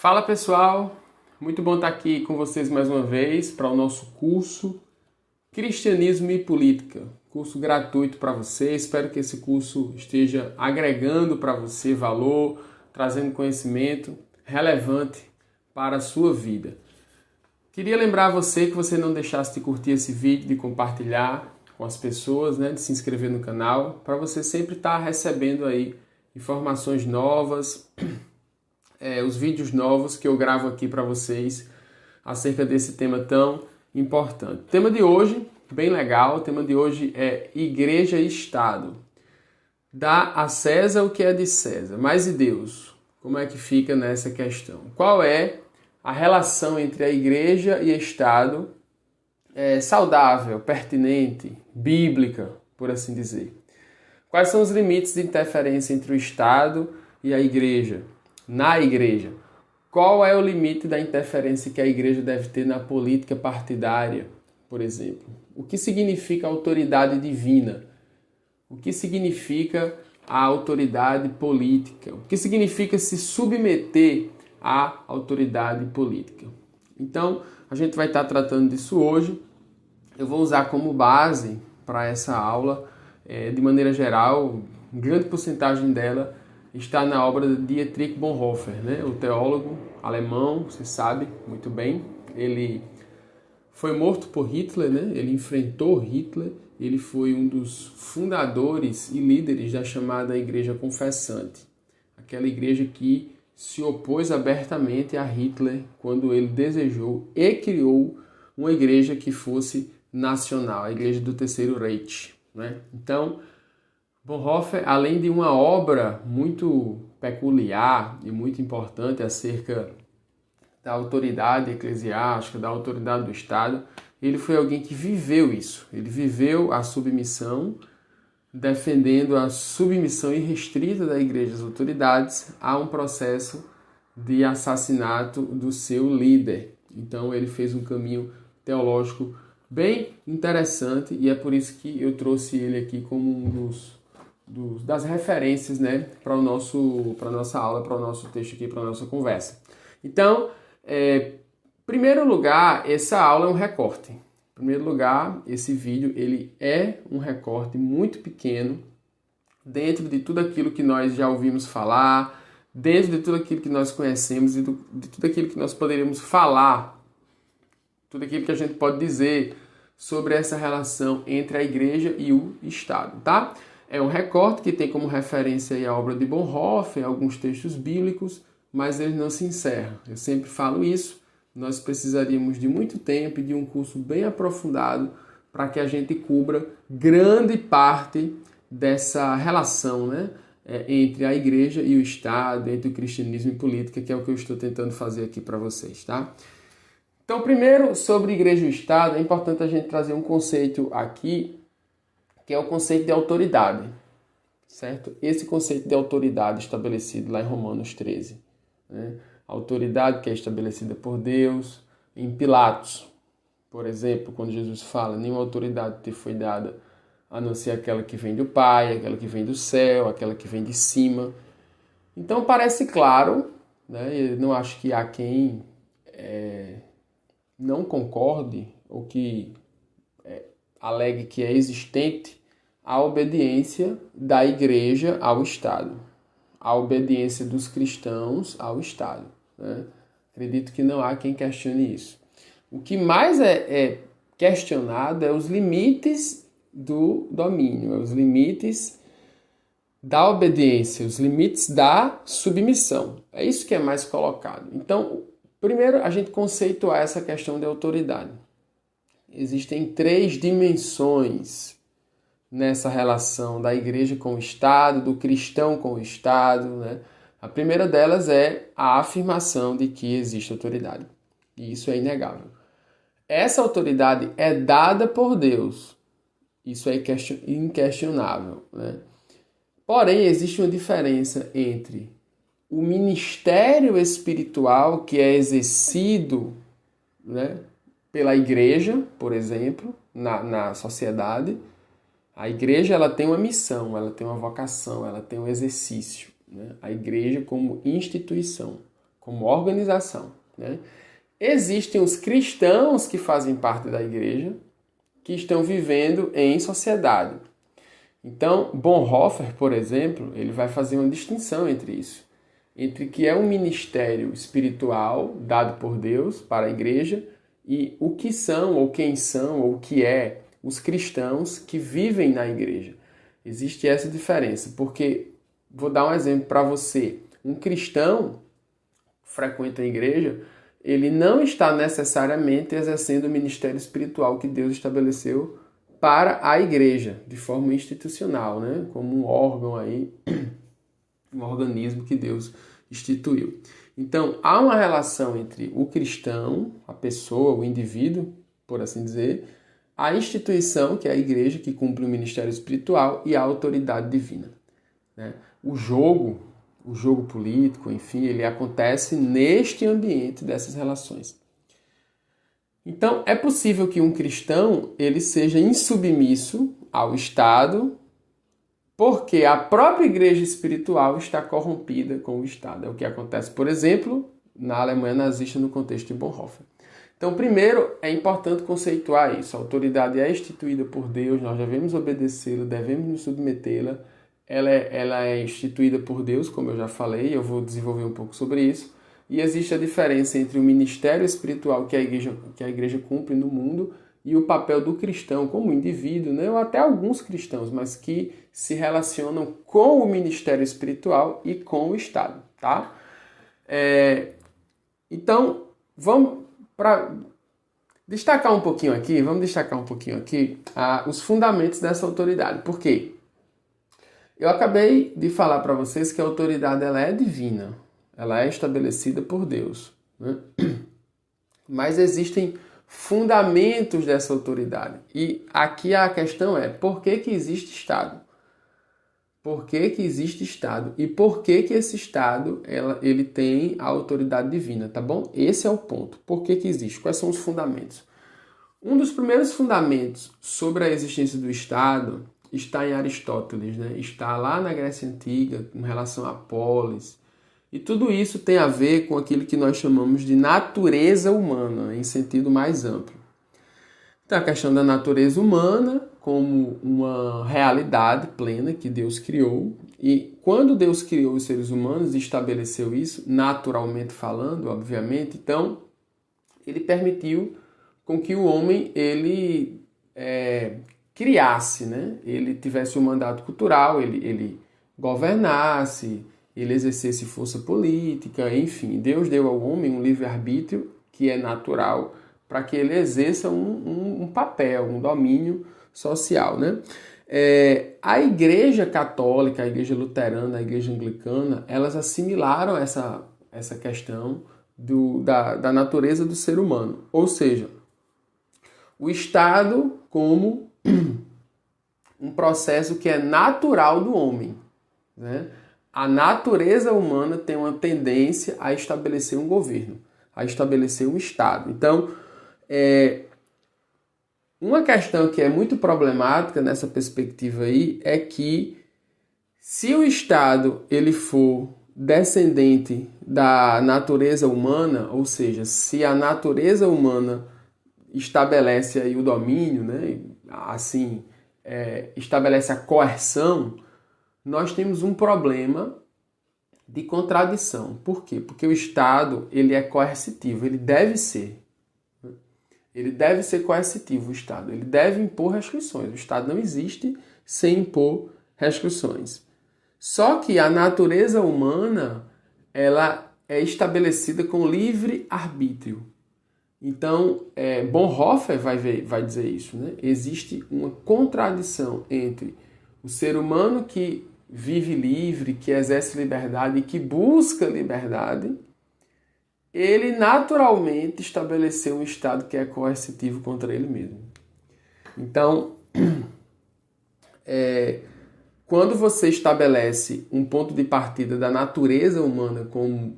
Fala pessoal, muito bom estar aqui com vocês mais uma vez para o nosso curso Cristianismo e Política, curso gratuito para você. Espero que esse curso esteja agregando para você valor, trazendo conhecimento relevante para a sua vida. Queria lembrar você que você não deixasse de curtir esse vídeo, de compartilhar com as pessoas, de se inscrever no canal, para você sempre estar recebendo aí informações novas, os vídeos novos que eu gravo aqui para vocês acerca desse tema tão importante. O tema de hoje, bem legal, o tema de hoje é Igreja e Estado. Dá a César o que é de César, mas e Deus? Como é que fica nessa questão? Qual é a relação entre a Igreja e Estado saudável, pertinente, bíblica, por assim dizer? Quais são os limites de interferência entre o Estado e a Igreja? Na Igreja, qual é o limite da interferência que a Igreja deve ter na política partidária, por exemplo? O que significa autoridade divina? O que significa a autoridade política? O que significa se submeter à autoridade política? Então, a gente vai estar tratando disso hoje. Eu vou usar como base para essa aula, de maneira geral, grande porcentagem dela está na obra de Dietrich Bonhoeffer, o teólogo alemão, você sabe muito bem. Ele foi morto por Hitler, ele enfrentou Hitler, ele foi um dos fundadores e líderes da chamada Igreja Confessante, aquela igreja que se opôs abertamente a Hitler quando ele desejou e criou uma igreja que fosse nacional, a Igreja do Terceiro Reich. Então, Bonhoeffer, além de uma obra muito peculiar e muito importante acerca da autoridade eclesiástica, da autoridade do Estado, ele foi alguém que viveu isso. Ele viveu a submissão, defendendo a submissão irrestrita da igreja às autoridades a um processo de assassinato do seu líder. Então ele fez um caminho teológico bem interessante e é por isso que eu trouxe ele aqui como um das referências para a nossa aula, para o nosso texto aqui, para a nossa conversa. Então, em primeiro lugar, essa aula é um recorte. Em primeiro lugar, esse vídeo ele é um recorte muito pequeno dentro de tudo aquilo que nós já ouvimos falar, dentro de tudo aquilo que nós conhecemos e de tudo aquilo que nós poderíamos falar, tudo aquilo que a gente pode dizer sobre essa relação entre a igreja e o Estado, tá? É um recorte que tem como referência aí a obra de Bonhoeffer, alguns textos bíblicos, mas ele não se encerra. Eu sempre falo isso, nós precisaríamos de muito tempo e de um curso bem aprofundado para que a gente cubra grande parte dessa relação, entre a igreja e o Estado, entre o cristianismo e política, que é o que eu estou tentando fazer aqui para vocês, tá? Então, primeiro, sobre igreja e Estado, é importante a gente trazer um conceito aqui, que é o conceito de autoridade, certo? Esse conceito de autoridade estabelecido lá em Romanos 13. A autoridade que é estabelecida por Deus. Em Pilatos, por exemplo, quando Jesus fala, nenhuma autoridade te foi dada a não ser aquela que vem do Pai, aquela que vem do céu, aquela que vem de cima. Então parece claro, eu não acho que há quem não concorde ou que alegue que é existente a obediência da igreja ao Estado, a obediência dos cristãos ao Estado. Acredito que não há quem questione isso. O que mais é questionado é os limites do domínio, os limites da obediência, os limites da submissão. É isso que é mais colocado. Então, primeiro a gente conceituar essa questão de autoridade. Existem 3 dimensões nessa relação da igreja com o Estado, do cristão com o Estado. A primeira delas é a afirmação de que existe autoridade. E isso é inegável. Essa autoridade é dada por Deus. Isso é inquestionável. Porém, existe uma diferença entre o ministério espiritual que é exercido pela igreja, por exemplo, na sociedade. A igreja ela tem uma missão, ela tem uma vocação, ela tem um exercício. A igreja como instituição, como organização, né? Existem os cristãos que fazem parte da igreja, que estão vivendo em sociedade. Então, Bonhoeffer, por exemplo, ele vai fazer uma distinção entre isso, entre o que é um ministério espiritual dado por Deus para a igreja e o que são, ou quem são, ou o que é os cristãos que vivem na igreja. Existe essa diferença, porque, vou dar um exemplo para você, um cristão que frequenta a igreja, ele não está necessariamente exercendo o ministério espiritual que Deus estabeleceu para a igreja, de forma institucional, né? Como um órgão aí, um organismo que Deus instituiu. Então, há uma relação entre o cristão, a pessoa, o indivíduo, por assim dizer, a instituição, que é a igreja, que cumpre o ministério espiritual, e a autoridade divina, né? O jogo político, enfim, ele acontece neste ambiente dessas relações. Então, é possível que um cristão ele seja insubmisso ao Estado, porque a própria igreja espiritual está corrompida com o Estado. É o que acontece, por exemplo, na Alemanha nazista no contexto de Bonhoeffer. Então, primeiro, é importante conceituar isso. A autoridade é instituída por Deus, nós devemos obedecê-la, devemos nos submetê-la. Ela é instituída por Deus, como eu já falei, eu vou desenvolver um pouco sobre isso. E existe a diferença entre o ministério espiritual que a igreja cumpre no mundo e o papel do cristão como indivíduo, né? Ou até alguns cristãos, mas que se relacionam com o ministério espiritual e com o Estado, tá? Então, vamos destacar um pouquinho aqui os fundamentos dessa autoridade. Por quê? Eu acabei de falar para vocês que a autoridade ela é divina, ela é estabelecida por Deus, né? Mas existem fundamentos dessa autoridade. E aqui a questão é, por que existe Estado? Por que existe Estado? E por que esse Estado ele tem a autoridade divina, tá bom? Esse é o ponto. Por que existe? Quais são os fundamentos? Um dos primeiros fundamentos sobre a existência do Estado está em Aristóteles, né? Está lá na Grécia Antiga, com relação a polis. E tudo isso tem a ver com aquilo que nós chamamos de natureza humana, em sentido mais amplo. Então, a questão da natureza humana como uma realidade plena que Deus criou. E quando Deus criou os seres humanos e estabeleceu isso, naturalmente falando, obviamente, então, ele permitiu com que o homem ele criasse, né? Ele tivesse um mandato cultural, ele governasse, ele exercesse força política, enfim. Deus deu ao homem um livre-arbítrio que é natural para que ele exerça um papel, um domínio social, né? A Igreja Católica, a Igreja Luterana, a Igreja Anglicana, elas assimilaram essa questão da natureza do ser humano. Ou seja, o Estado como um processo que é natural do homem, né? A natureza humana tem uma tendência a estabelecer um governo, a estabelecer um Estado. Então, uma questão que é muito problemática nessa perspectiva aí é que se o Estado ele for descendente da natureza humana, ou seja, se a natureza humana estabelece aí o domínio, né? Assim, estabelece a coerção, nós temos um problema de contradição. Por quê? Porque o Estado ele é coercitivo, ele deve ser. Ele deve ser coercitivo, o Estado. Ele deve impor restrições. O Estado não existe sem impor restrições. Só que a natureza humana ela é estabelecida com livre arbítrio. Então, Bonhoeffer vai dizer isso, né? Existe uma contradição entre o ser humano que vive livre, que exerce liberdade e que busca liberdade, ele naturalmente estabeleceu um Estado que é coercitivo contra ele mesmo. Então, quando você estabelece um ponto de partida da natureza humana como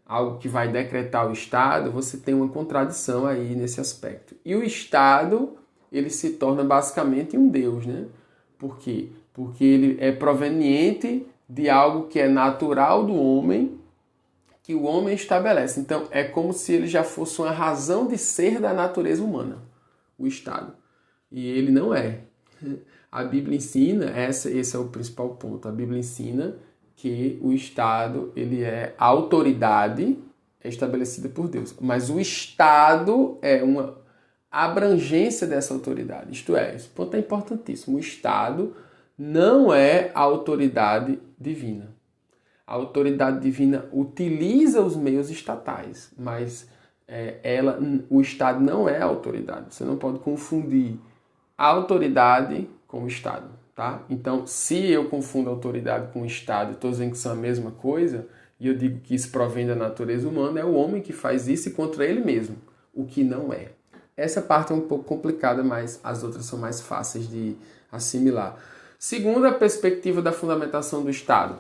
algo que vai decretar o Estado, você tem uma contradição aí nesse aspecto. E o Estado, ele se torna basicamente um Deus, né? Por quê? Porque ele é proveniente de algo que é natural do homem, que o homem estabelece. Então, é como se ele já fosse uma razão de ser da natureza humana, o Estado. E ele não é. A Bíblia ensina, esse é o principal ponto, a Bíblia ensina que o Estado, ele é a autoridade estabelecida por Deus. Mas o Estado é uma abrangência dessa autoridade. Isto é, esse ponto é importantíssimo. O Estado não é a autoridade divina. A autoridade divina utiliza os meios estatais, mas o Estado não é a autoridade. Você não pode confundir a autoridade com o Estado, tá? Então, se eu confundo a autoridade com o Estado e estou dizendo que são a mesma coisa, e eu digo que isso provém da natureza humana, é o homem que faz isso e contra ele mesmo, o que não é. Essa parte é um pouco complicada, mas as outras são mais fáceis de assimilar. Segundo a perspectiva da fundamentação do Estado,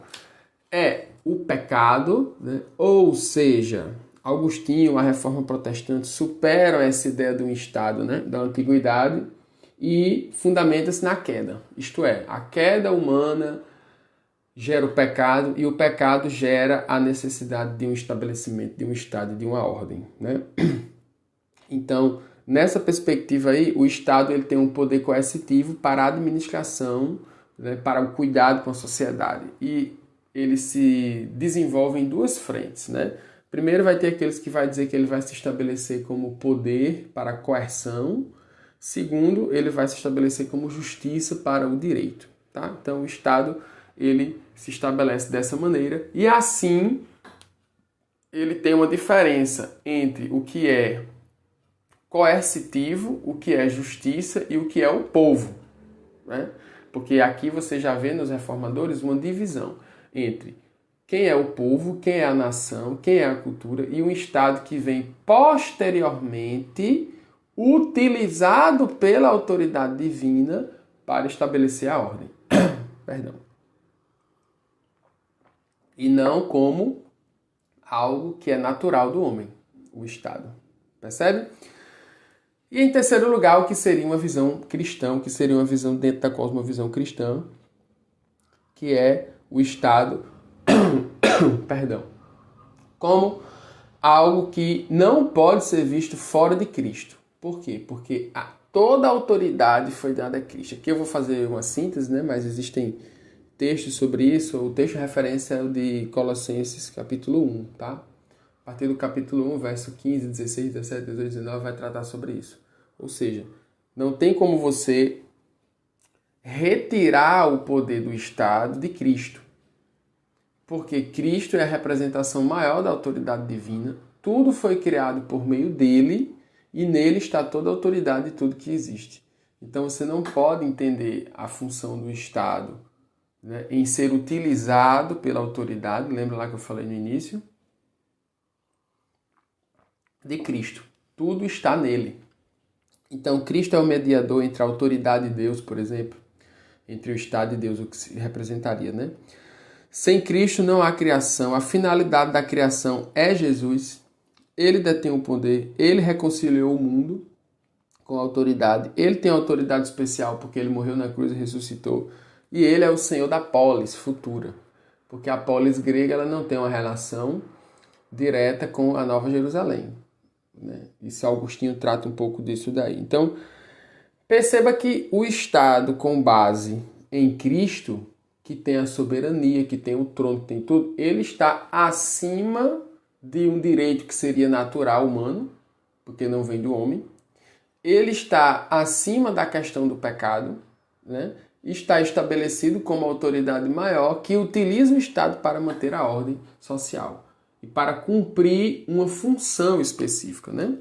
é o pecado, né? Ou seja, Agostinho, a Reforma Protestante, superam essa ideia de um Estado, né? Da antiguidade e fundamenta-se na queda. Isto é, a queda humana gera o pecado e o pecado gera a necessidade de um estabelecimento, de um Estado, de uma ordem, né? Então, nessa perspectiva aí, o Estado ele tem um poder coercitivo para a administração, né, para o cuidado com a sociedade. E ele se desenvolve em duas frentes, né? Primeiro vai ter aqueles que vai dizer que ele vai se estabelecer como poder para a coerção. Segundo, ele vai se estabelecer como justiça para o direito, tá? Então, o Estado ele se estabelece dessa maneira e assim ele tem uma diferença entre o que é coercitivo, o que é justiça e o que é o povo, né? Porque aqui você já vê nos reformadores uma divisão entre quem é o povo, quem é a nação, quem é a cultura e um Estado que vem posteriormente utilizado pela autoridade divina para estabelecer a ordem. Perdão. E não como algo que é natural do homem, o Estado. Percebe? E em terceiro lugar, o que seria uma visão cristã, o que seria uma visão dentro da cosmovisão cristã, que é o Estado, perdão, como algo que não pode ser visto fora de Cristo. Por quê? Porque toda a autoridade foi dada a Cristo. Aqui eu vou fazer uma síntese, né? Mas existem textos sobre isso. O texto de referência é o de Colossenses, capítulo 1, tá? A partir do capítulo 1, verso 15, 16, 17, 18, 19, vai tratar sobre isso. Ou seja, não tem como você retirar o poder do Estado de Cristo. Porque Cristo é a representação maior da autoridade divina. Tudo foi criado por meio dele e nele está toda a autoridade de tudo que existe. Então você não pode entender a função do Estado, né, em ser utilizado pela autoridade. Lembra lá que eu falei no início? De Cristo. Tudo está nele. Então, Cristo é o mediador entre a autoridade de Deus, por exemplo, entre o Estado e Deus, o que se representaria, né? Sem Cristo não há criação. A finalidade da criação é Jesus. Ele detém o poder. Ele reconciliou o mundo com a autoridade. Ele tem autoridade especial porque ele morreu na cruz e ressuscitou. E ele é o Senhor da polis futura. Porque a polis grega ela não tem uma relação direta com a Nova Jerusalém, né? Isso Agostinho trata um pouco disso daí. Então, perceba que o Estado com base em Cristo, que tem a soberania, que tem o trono, que tem tudo, ele está acima de um direito que seria natural humano, porque não vem do homem. Ele está acima da questão do pecado, né? Está estabelecido como autoridade maior que utiliza o Estado para manter a ordem social e para cumprir uma função específica, né?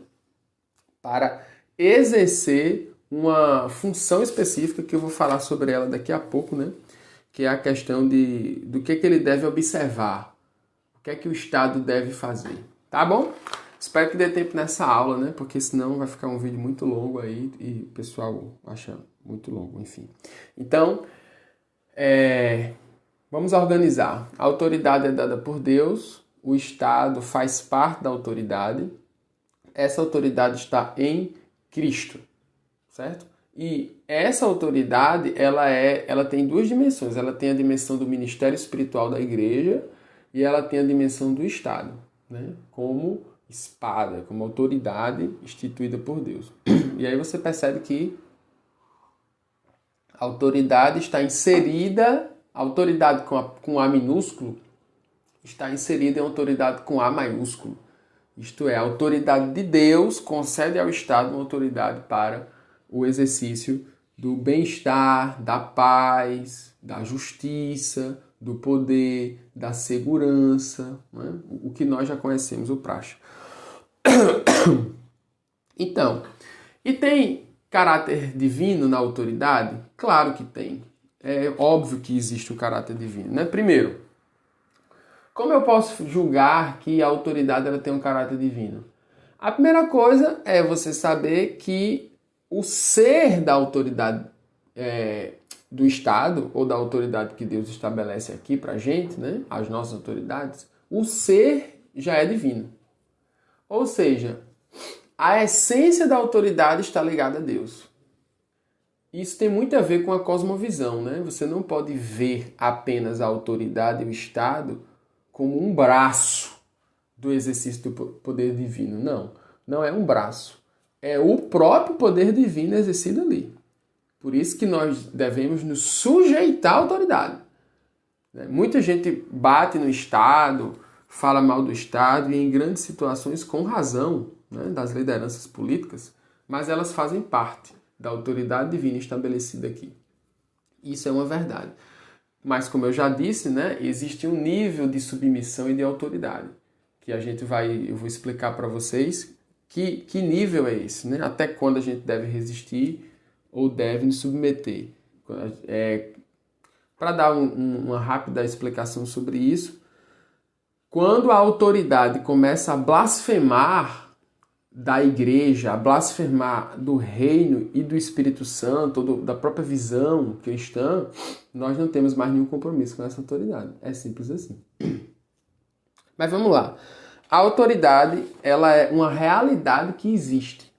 Para exercer uma função específica que eu vou falar sobre ela daqui a pouco, né? Que é a questão do que ele deve observar, o que é que o Estado deve fazer, tá bom? Espero que dê tempo nessa aula, né? Porque senão vai ficar um vídeo muito longo aí e o pessoal acha muito longo, enfim. Então, vamos organizar. A autoridade é dada por Deus, o Estado faz parte da autoridade, essa autoridade está em Cristo, certo? E essa autoridade, ela tem duas dimensões. Ela tem a dimensão do ministério espiritual da igreja e ela tem a dimensão do Estado. né? Como espada, como autoridade instituída por Deus. E aí você percebe que a autoridade está inserida, a autoridade com A minúsculo, está inserida em autoridade com A maiúsculo. Isto é, a autoridade de Deus concede ao Estado uma autoridade para o exercício do bem-estar, da paz, da justiça, do poder, da segurança, né? O que nós já conhecemos, o praxe. Então, e tem caráter divino na autoridade? Claro que tem. É óbvio que existe um caráter divino, né? Primeiro, como eu posso julgar que a autoridade ela tem um caráter divino? A primeira coisa é você saber que o ser da autoridade do Estado, ou da autoridade que Deus estabelece aqui pra gente, né? As nossas autoridades, o ser já é divino. Ou seja, a essência da autoridade está ligada a Deus. Isso tem muito a ver com a cosmovisão, né? Você não pode ver apenas a autoridade e o Estado como um braço do exercício do poder divino. Não, não é um braço. É o próprio poder divino exercido ali. Por isso que nós devemos nos sujeitar à autoridade. Muita gente bate no Estado, fala mal do Estado e em grandes situações com razão, né, das lideranças políticas, mas elas fazem parte da autoridade divina estabelecida aqui. Isso é uma verdade. Mas, como eu já disse, né, existe um nível de submissão e de autoridade, que eu vou explicar para vocês que nível é esse, né? Até quando a gente deve resistir ou deve nos submeter. Para dar uma rápida explicação sobre isso, quando a autoridade começa a blasfemar da igreja, a blasfemar do reino e do Espírito Santo, da própria visão cristã, nós não temos mais nenhum compromisso com essa autoridade. É simples assim. Mas vamos lá. A autoridade, ela é uma realidade que existe.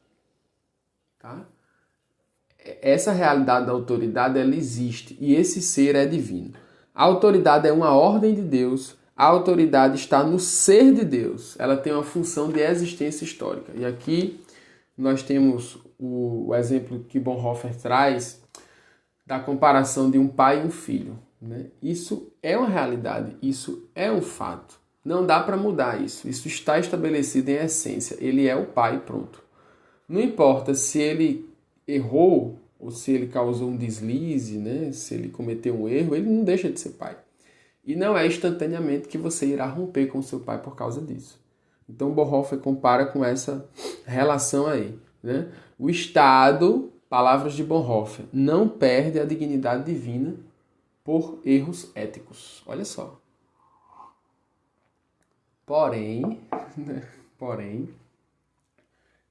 Tá? Essa realidade da autoridade, ela existe. E esse ser é divino. A autoridade é uma ordem de Deus. A autoridade está no ser de Deus. Ela tem uma função de existência histórica. E aqui nós temos o exemplo que Bonhoeffer traz da comparação de um pai e um filho, né? Isso é uma realidade, isso é um fato. Não dá para mudar isso. Isso está estabelecido em essência. Ele é o pai, pronto. Não importa se ele errou ou se ele causou um deslize, né? Se ele cometeu um erro, ele não deixa de ser pai. E não é instantaneamente que você irá romper com seu pai por causa disso. Então Bonhoeffer compara com essa relação aí, né? O Estado, palavras de Bonhoeffer, não perde a dignidade divina por erros éticos. Olha só. Porém,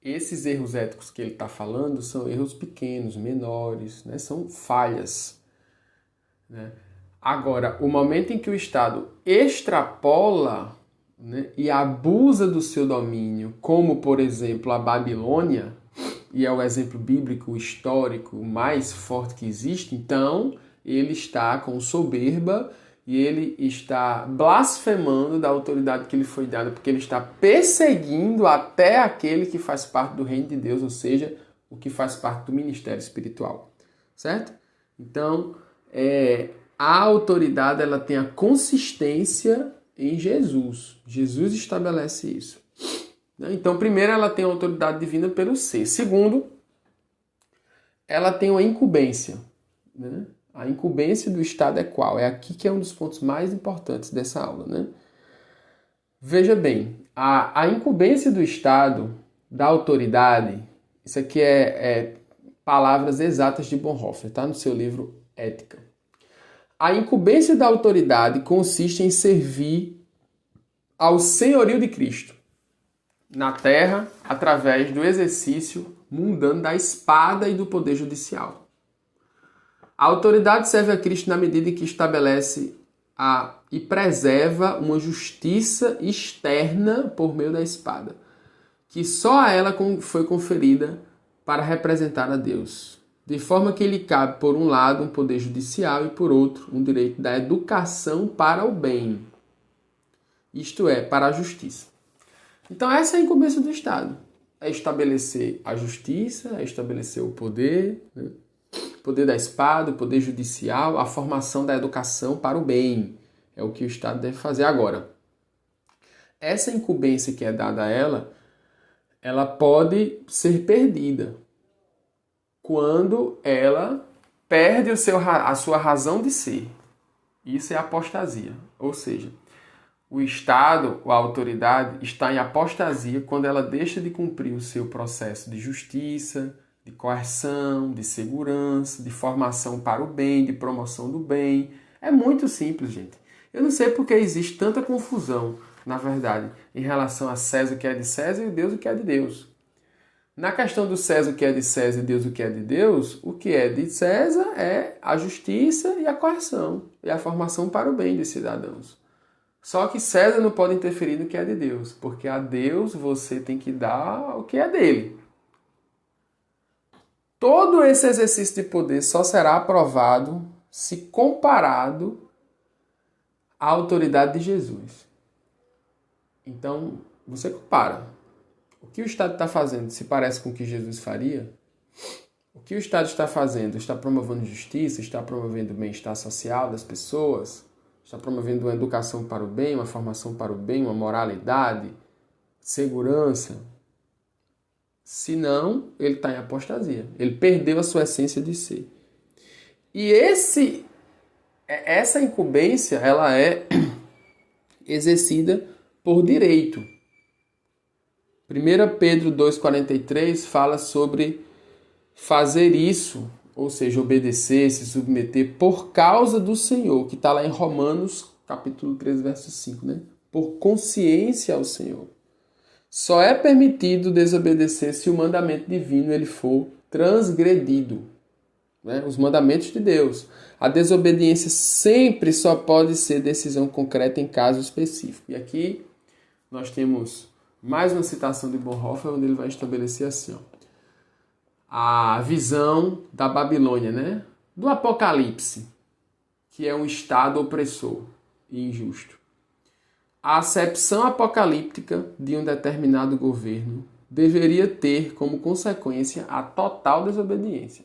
esses erros éticos que ele está falando são erros pequenos, menores, né? São falhas, né? Agora, o momento em que o Estado extrapola, né, e abusa do seu domínio, como, por exemplo, a Babilônia, e é o exemplo bíblico histórico mais forte que existe, então ele está com soberba e ele está blasfemando da autoridade que lhe foi dada, porque ele está perseguindo até aquele que faz parte do reino de Deus, ou seja, o que faz parte do ministério espiritual, certo? Então, a autoridade ela tem a consistência em Jesus. Jesus estabelece isso. Então, primeiro, ela tem a autoridade divina pelo ser. Segundo, ela tem uma incumbência, né? A incumbência do Estado é qual? É aqui que é um dos pontos mais importantes dessa aula, né? Veja bem, a incumbência do Estado, da autoridade, isso aqui é palavras exatas de Bonhoeffer, tá? No seu livro Ética. A incumbência da autoridade consiste em servir ao senhorio de Cristo na terra através do exercício mundano da espada e do poder judicial. A autoridade serve a Cristo na medida em que estabelece e preserva uma justiça externa por meio da espada, que só a ela foi conferida para representar a Deus, de forma que lhe cabe, por um lado, um poder judicial e, por outro, um direito da educação para o bem, isto é, para a justiça. Então essa é a incumbência do Estado. É estabelecer a justiça, é estabelecer o poder, né? O poder da espada, o poder judicial, a formação da educação para o bem. É o que o Estado deve fazer agora. Essa incumbência que é dada a ela pode ser perdida quando ela perde a sua razão de ser. Isso é apostasia. Ou seja, o Estado, ou a autoridade, está em apostasia quando ela deixa de cumprir o seu processo de justiça, de coerção, de segurança, de formação para o bem, de promoção do bem. É muito simples, gente. Eu não sei porque existe tanta confusão, na verdade, em relação a César o que é de César e Deus o que é de Deus. Na questão do César o que é de César e Deus o que é de Deus, o que é de César é a justiça e a coerção, e a formação para o bem dos cidadãos. Só que César não pode interferir no que é de Deus, porque a Deus você tem que dar o que é dele. Todo esse exercício de poder só será aprovado se comparado à autoridade de Jesus. Então, você compara. O que o Estado está fazendo se parece com o que Jesus faria? O que o Estado está fazendo? Está promovendo justiça? Está promovendo o bem-estar social das pessoas? Está promovendo uma educação para o bem, uma formação para o bem, uma moralidade, segurança? Se não, ele está em apostasia. Ele perdeu a sua essência de ser. E essa incumbência, ela é exercida por direito. 1 Pedro 2,43 fala sobre fazer isso, ou seja, obedecer, se submeter por causa do Senhor, que está lá em Romanos, capítulo 13, verso 5, né? Por consciência ao Senhor. Só é permitido desobedecer se o mandamento divino ele for transgredido, né? Os mandamentos de Deus. A desobediência sempre só pode ser decisão concreta em caso específico. E aqui nós temos mais uma citação de Bonhoeffer, onde ele vai estabelecer assim, ó, a visão da Babilônia, né? Do Apocalipse, que é um estado opressor e injusto. A acepção apocalíptica de um determinado governo deveria ter como consequência a total desobediência.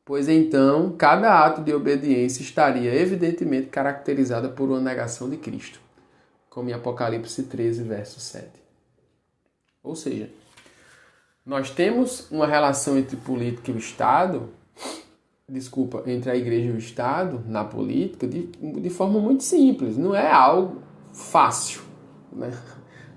Pois então, cada ato de obediência estaria evidentemente caracterizada por uma negação de Cristo, como em Apocalipse 13, verso 7. Ou seja, nós temos uma relação entre política e o Estado, entre a igreja e o Estado, na política, de forma muito simples. Não é algo fácil, né?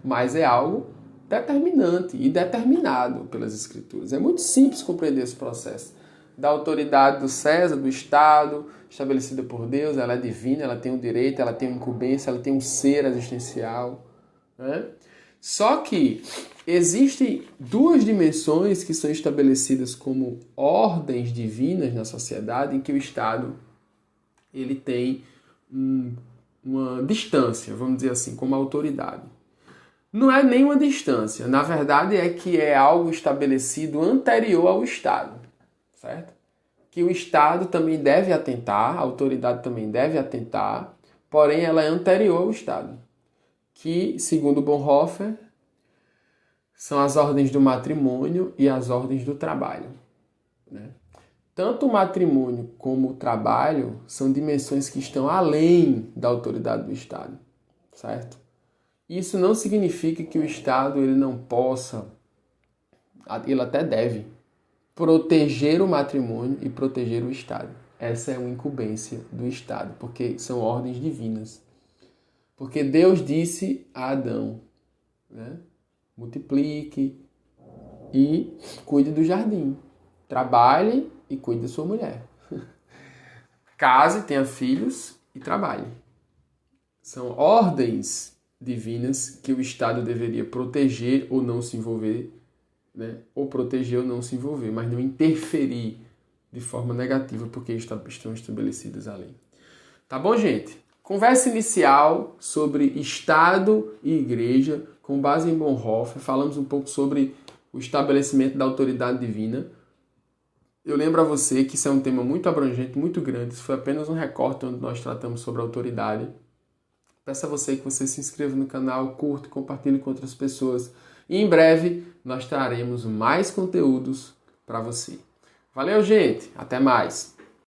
Mas é algo determinante e determinado pelas Escrituras. É muito simples compreender esse processo. Da autoridade do César, do Estado, estabelecida por Deus, ela é divina, ela tem um direito, ela tem uma incumbência, ela tem um ser existencial, né? Só que existem duas dimensões que são estabelecidas como ordens divinas na sociedade, em que o Estado ele tem uma distância, vamos dizer assim, como autoridade. Não é nenhuma distância, na verdade é que é algo estabelecido anterior ao Estado, certo? Que o Estado também deve atentar, a autoridade também deve atentar, porém ela é anterior ao Estado. Que, segundo Bonhoeffer, são as ordens do matrimônio e as ordens do trabalho, né? Tanto o matrimônio como o trabalho são dimensões que estão além da autoridade do Estado, certo? Isso não significa que o Estado ele não possa, ele até deve, proteger o matrimônio e proteger o Estado. Essa é uma incumbência do Estado, porque são ordens divinas. Porque Deus disse a Adão, né? Multiplique e cuide do jardim. Trabalhe e cuide da sua mulher. Case, tenha filhos e trabalhe. São ordens divinas que o Estado deveria proteger ou não se envolver, né? Ou proteger ou não se envolver, mas não interferir de forma negativa, porque estão estabelecidas a lei. Tá bom, gente? Conversa inicial sobre Estado e Igreja, com base em Bonhoeffer. Falamos um pouco sobre o estabelecimento da autoridade divina. Eu lembro a você que isso é um tema muito abrangente, muito grande. Isso foi apenas um recorte onde nós tratamos sobre a autoridade. Peço a você que você se inscreva no canal, curta e compartilhe com outras pessoas. E em breve nós traremos mais conteúdos para você. Valeu, gente! Até mais!